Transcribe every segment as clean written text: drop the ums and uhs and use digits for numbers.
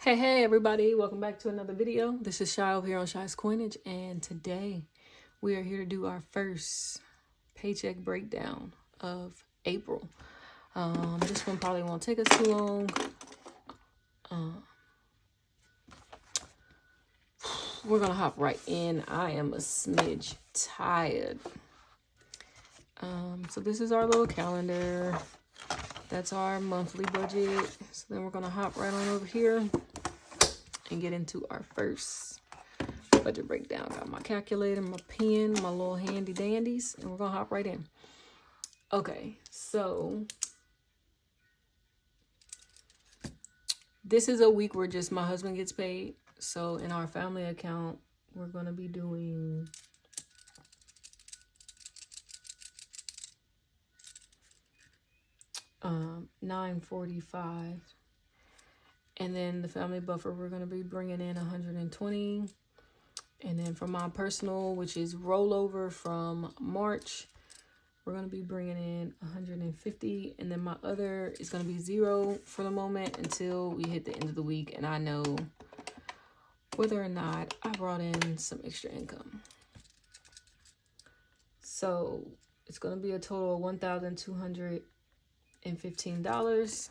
Hey everybody, welcome back to another video. This is Shy over here on Shy's Coinage, and today we are here to do our first paycheck breakdown of April. This one probably won't take us too long. We're gonna hop right in. I am a smidge tired. So this is our little calendar. That's our monthly budget. So then we're gonna hop right on over here and get into our first budget breakdown. Got my calculator, my pen, my little handy dandies, and we're gonna hop right in. Okay, so this is a week where just my husband gets paid. So in our family account, we're gonna be doing $945, and then the family buffer we're gonna be bringing in 120. And then for my personal, which is rollover from March, we're going to be bringing in 150. And then my other is going to be 0 for the moment until we hit the end of the week. And I know whether or not I brought in some extra income. So it's going to be a total of $1,215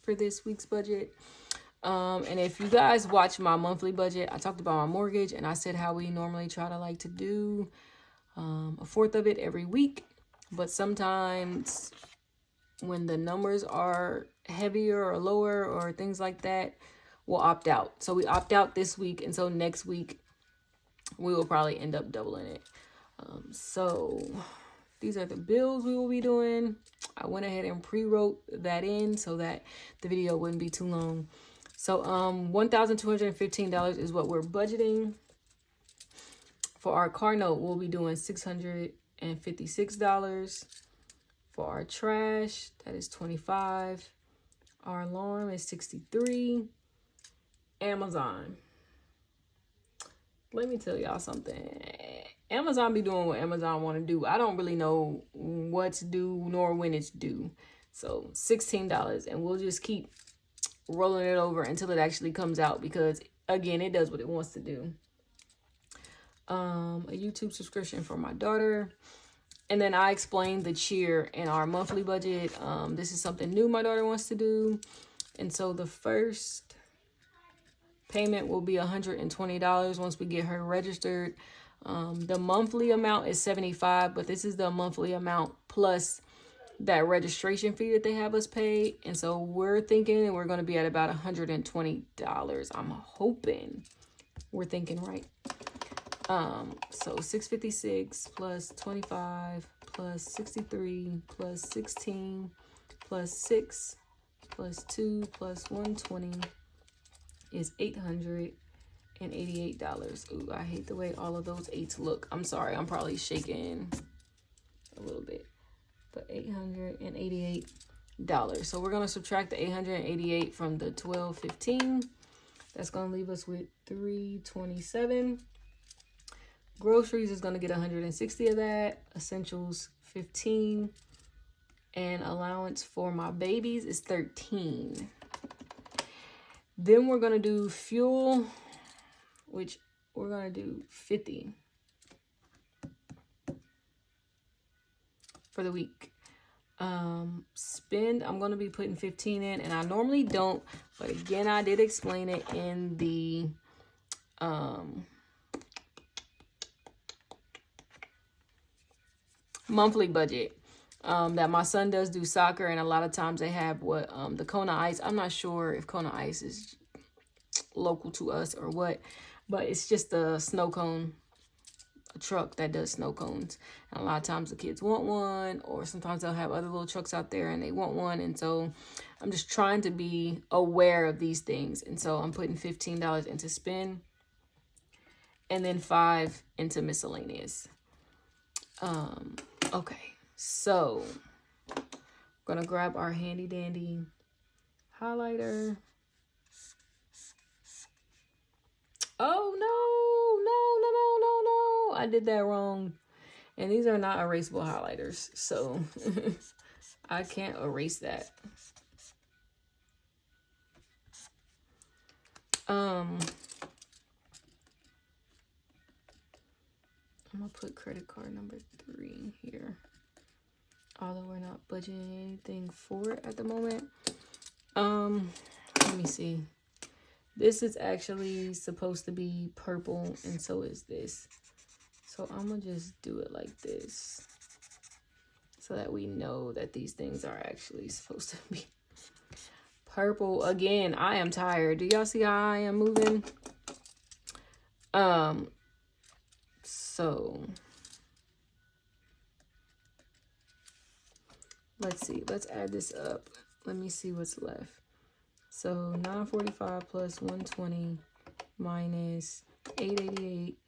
for this week's budget. And if you guys watch my monthly budget, I talked about my mortgage and I said how we normally try to like to do a fourth of it every week. But sometimes when the numbers are heavier or lower or things like that, we'll opt out. So we opt out this week. And so next week, we will probably end up doubling it. So these are the bills we will be doing. I went ahead and pre-wrote that in so that the video wouldn't be too long. So $1,215 is what we're budgeting. For our car note, we'll be doing $656. For our trash, that is $25. Our alarm is $63. Amazon. Let me tell y'all something. Amazon be doing what Amazon want to do. I don't really know what's due nor when it's due. So $16, and we'll just keep rolling it over until it actually comes out, because again, it does what it wants to do. A YouTube subscription for my daughter. And then I explained the cheer in our monthly budget. This is something new my daughter wants to do. And so the first payment will be $120 once we get her registered. The monthly amount is $75, but this is the monthly amount plus that registration fee that they have us pay. And so we're thinking we're going to be at about $120. I'm hoping we're thinking right. So 656 plus 25 plus 63 plus 16 plus 6 plus 2 plus 120 is $888. Ooh, I hate the way all of those 8s look. I'm sorry, I'm probably shaking a little bit. But $888. So we're gonna subtract the 888 from the 1215. That's gonna leave us with 327. Groceries is gonna get 160 of that. Essentials 15. And allowance for my babies is 13. Then we're gonna do fuel, which we're gonna do 50 for the week. Spend, I'm going to be putting 15 in, and I normally don't, but again, I did explain it in the monthly budget, that my son does do soccer, and a lot of times they have what the Kona Ice. I'm not sure if Kona Ice is local to us or what, but it's just a snow cone, a truck that does snow cones. And a lot of times the kids want one, or sometimes they'll have other little trucks out there and they want one. And so I'm just trying to be aware of these things. And so I'm putting $15 into spend, and then $5 into miscellaneous. Okay, so I'm gonna grab our handy dandy highlighter. Oh no, I did that wrong. And these are not erasable highlighters, so I can't erase that. I'm gonna put credit card number 3 here, although we're not budgeting anything for it at the moment. Let me see. This is actually supposed to be purple, and so is this. So I'm gonna just do it like this so that we know that these things are actually supposed to be purple. Again, I am tired. Do y'all see how I am moving? So let's see. Let's add this up. Let me see what's left. So 945 plus 120 minus 888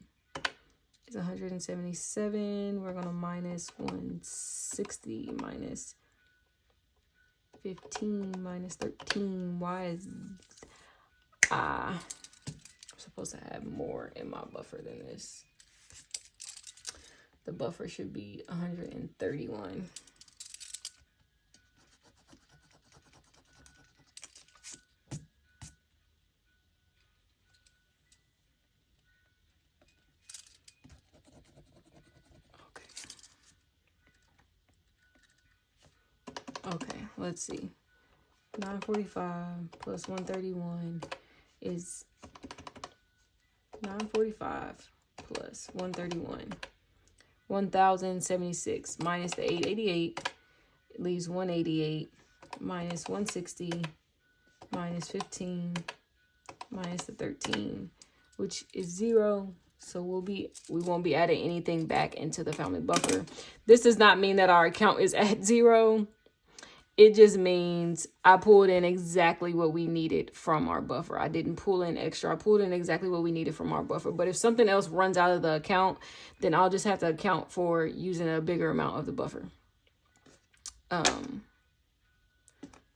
is 177. We're gonna minus 160 minus 15 minus 13. Why is I'm supposed to have more in my buffer than this? The buffer should be 131. Okay, let's see. 945 plus 131 is 945 plus 131. 1,076 minus the 888 leaves 188 minus 160 minus 15 minus the 13, which is 0. So we won't be adding anything back into the family buffer. This does not mean that our account is at 0. It just means I pulled in exactly what we needed from our buffer. I didn't pull in extra. I pulled in exactly what we needed from our buffer. But if something else runs out of the account, then I'll just have to account for using a bigger amount of the buffer.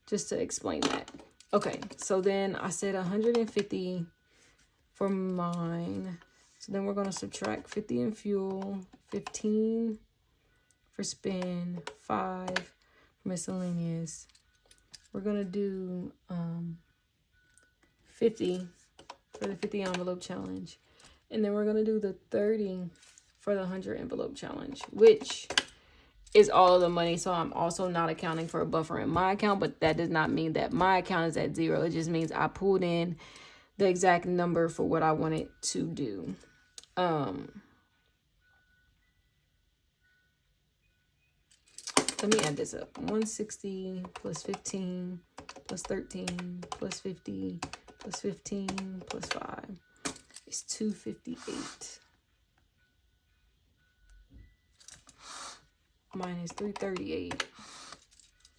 Just to explain that. Okay, so then I said 150 for mine. So then we're going to subtract 50 in fuel, 15 for spin, 5 miscellaneous. We're gonna do 50 for the 50 envelope challenge, and then we're gonna do the 30 for the 100 envelope challenge, which is all of the money. So I'm also not accounting for a buffer in my account, but that does not mean that my account is at 0. It just means I pulled in the exact number for what I wanted to do. Let me add this up. 160 plus 15 plus 13 plus 50 plus 15 plus 5 is 258. Minus 338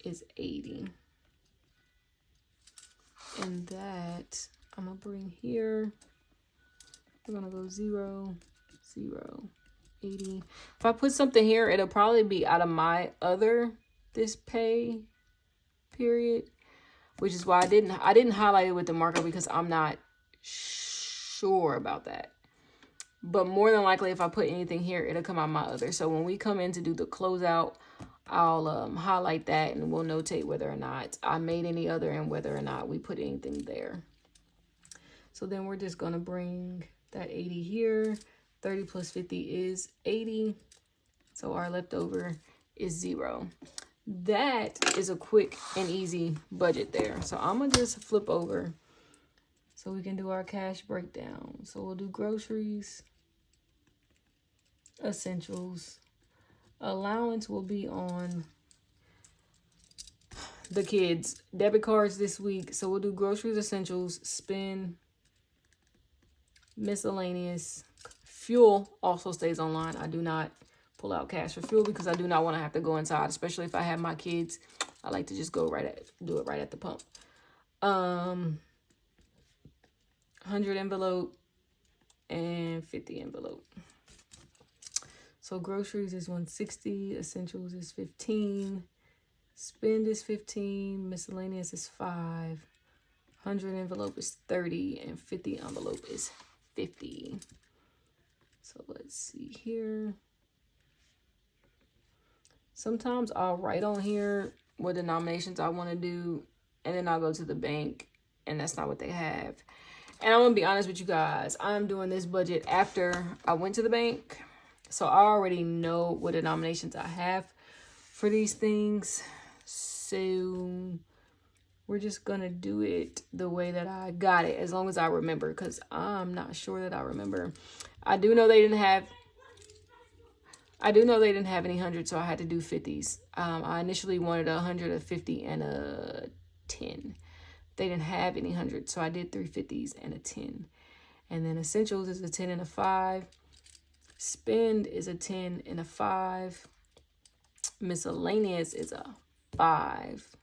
is 80. And that I'm going to bring here. We're going to go 0, 0. 80. If I put something here, it'll probably be out of my this pay period, which is why I didn't highlight it with the marker, because I'm not sure about that. But more than likely, if I put anything here, it'll come out my other. So when we come in to do the closeout, I'll highlight that, and we'll notate whether or not I made any other and whether or not we put anything there. So then we're just gonna bring that 80 here. 30 plus 50 is 80. So our leftover is 0. That is a quick and easy budget there. So I'm going to just flip over so we can do our cash breakdown. So we'll do groceries, essentials. Allowance will be on the kids' debit cards this week. So we'll do groceries, essentials, spend, miscellaneous. Fuel also stays online. I do not pull out cash for fuel because I do not want to have to go inside, especially if I have my kids. I like to just do it right at the pump. 100 envelope and 50 envelope. So groceries is 160, essentials is 15, spend is 15, miscellaneous is 5, 100 envelope is 30, and 50 envelope is 50. So let's see here. Sometimes I'll write on here what denominations I want to do, and then I'll go to the bank, and that's not what they have. And I'm going to be honest with you guys. I'm doing this budget after I went to the bank. So I already know what denominations I have for these things. So we're just going to do it the way that I got it, as long as I remember, because I'm not sure that I remember. I do know they didn't have any hundreds, so I had to do 50s. I initially wanted 100, a 50, and a 10. They didn't have any hundreds, so I did 3 50s and a 10. And then essentials is a 10 and a 5. Spend is a 10 and a 5. Miscellaneous is a 5.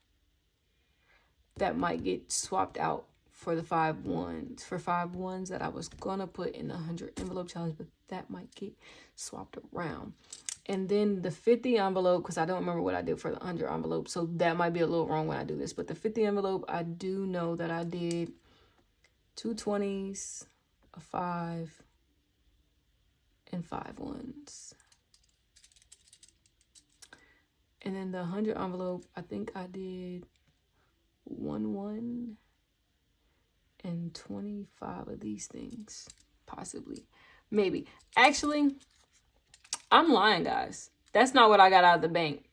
That might get swapped out for the 5 ones. For 5 ones that I was gonna put in the 100 envelope challenge, but that might get swapped around. And then the 50 envelope, because I don't remember what I did for the 100 envelope, so that might be a little wrong when I do this. But the 50 envelope, I do know that I did 2 20s, a 5, and 5 ones. And then the 100 envelope, I think I did 1 1 and 25 of these things, possibly, maybe. Actually, I'm lying, guys. That's not what I got out of the bank.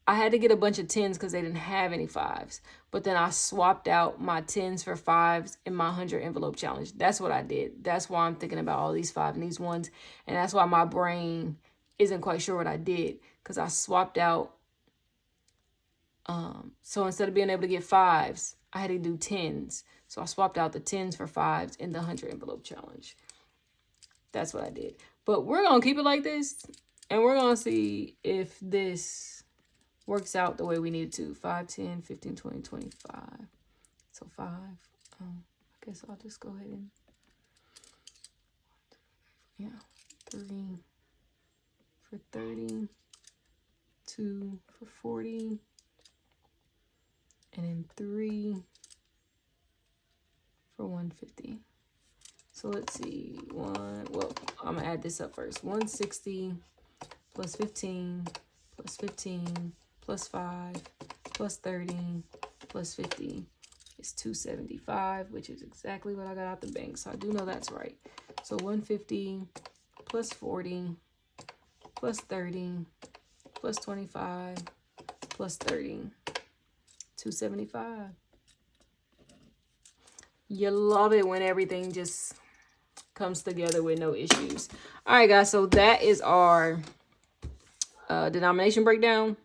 I had to get a bunch of 10s because they didn't have any 5s. But then I swapped out my 10s for 5s in my 100 envelope challenge. That's what I did. That's why I'm thinking about all these 5 and these 1s. And that's why my brain isn't quite sure what I did, because I swapped out. So instead of being able to get 5s, I had to do 10s. So I swapped out the 10s for 5s in the 100 envelope challenge. That's what I did. But we're going to keep it like this, and we're going to see if this works out the way we need it to. 5, 10, 15, 20, 25. So 5. I guess I'll just go ahead and, 3 for 30, 2 for 40, and then 3 for 150. So let's see, I'm gonna add this up first. 160 plus 15 plus 15 plus 5 plus 30 plus 50 is 275, which is exactly what I got out the bank. So I do know that's right. So 150 plus 40 plus 30 plus 25 plus 30, 275. You love it when everything just comes together with no issues. All right, guys, so that is our denomination breakdown.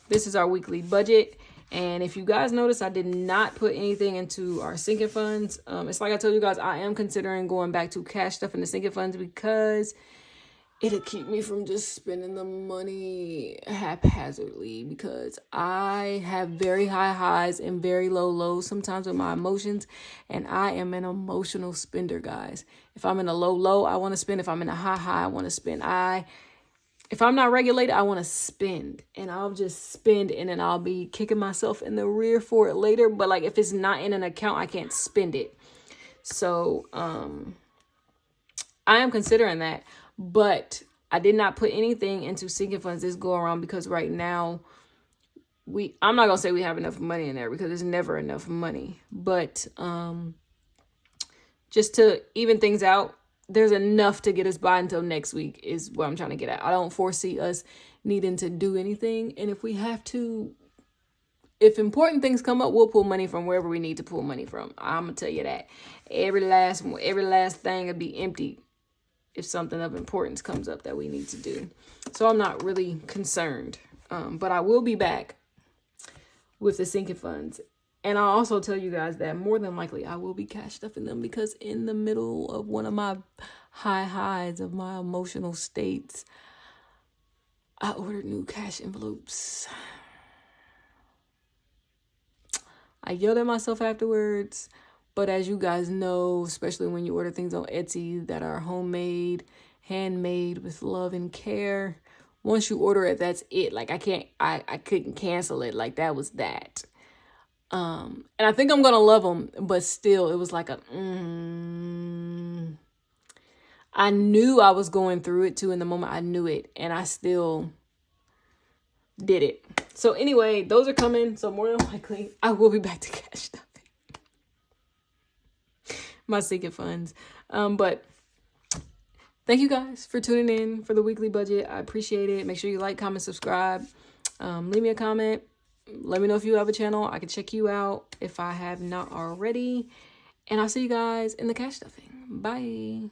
This is our weekly budget. And if you guys notice, I did not put anything into our sinking funds. It's like I told you guys, I am considering going back to cash stuff in the sinking funds, because it'll keep me from just spending the money haphazardly, because I have very high highs and very low lows sometimes with my emotions, and I am an emotional spender, guys. If I'm in a low low, I want to spend. If I'm in a high high, I want to spend. If I'm not regulated, I want to spend, and I'll just spend, and then I'll be kicking myself in the rear for it later. But like, if it's not in an account, I can't spend it. So I am considering that. But I did not put anything into sinking funds this go around, because right now I'm not going to say we have enough money in there, because there's never enough money. But just to even things out, there's enough to get us by until next week is what I'm trying to get at. I don't foresee us needing to do anything. And if we have to, if important things come up, we'll pull money from wherever we need to pull money from. I'm going to tell you that. Every last thing will be empty if something of importance comes up that we need to do. So I'm not really concerned. But I will be back with the sinking funds. And I'll also tell you guys that more than likely I will be cash stuffing them, because in the middle of one of my high highs of my emotional states, I ordered new cash envelopes. I yelled at myself afterwards. But as you guys know, especially when you order things on Etsy that are homemade, handmade with love and care, once you order it, that's it. Like I couldn't cancel it. Like that was that. And I think I'm going to love them, but still it was like I knew I was going through it too in the moment. I knew it, and I still did it. So anyway, those are coming. So more than likely I will be back to cash stuffing. my sinking funds. But thank you guys for tuning in for the weekly budget. I appreciate it. Make sure you like, comment, subscribe. Leave me a comment. Let me know if you have a channel. I can check you out if I have not already. And I'll see you guys in the cash stuffing. Bye.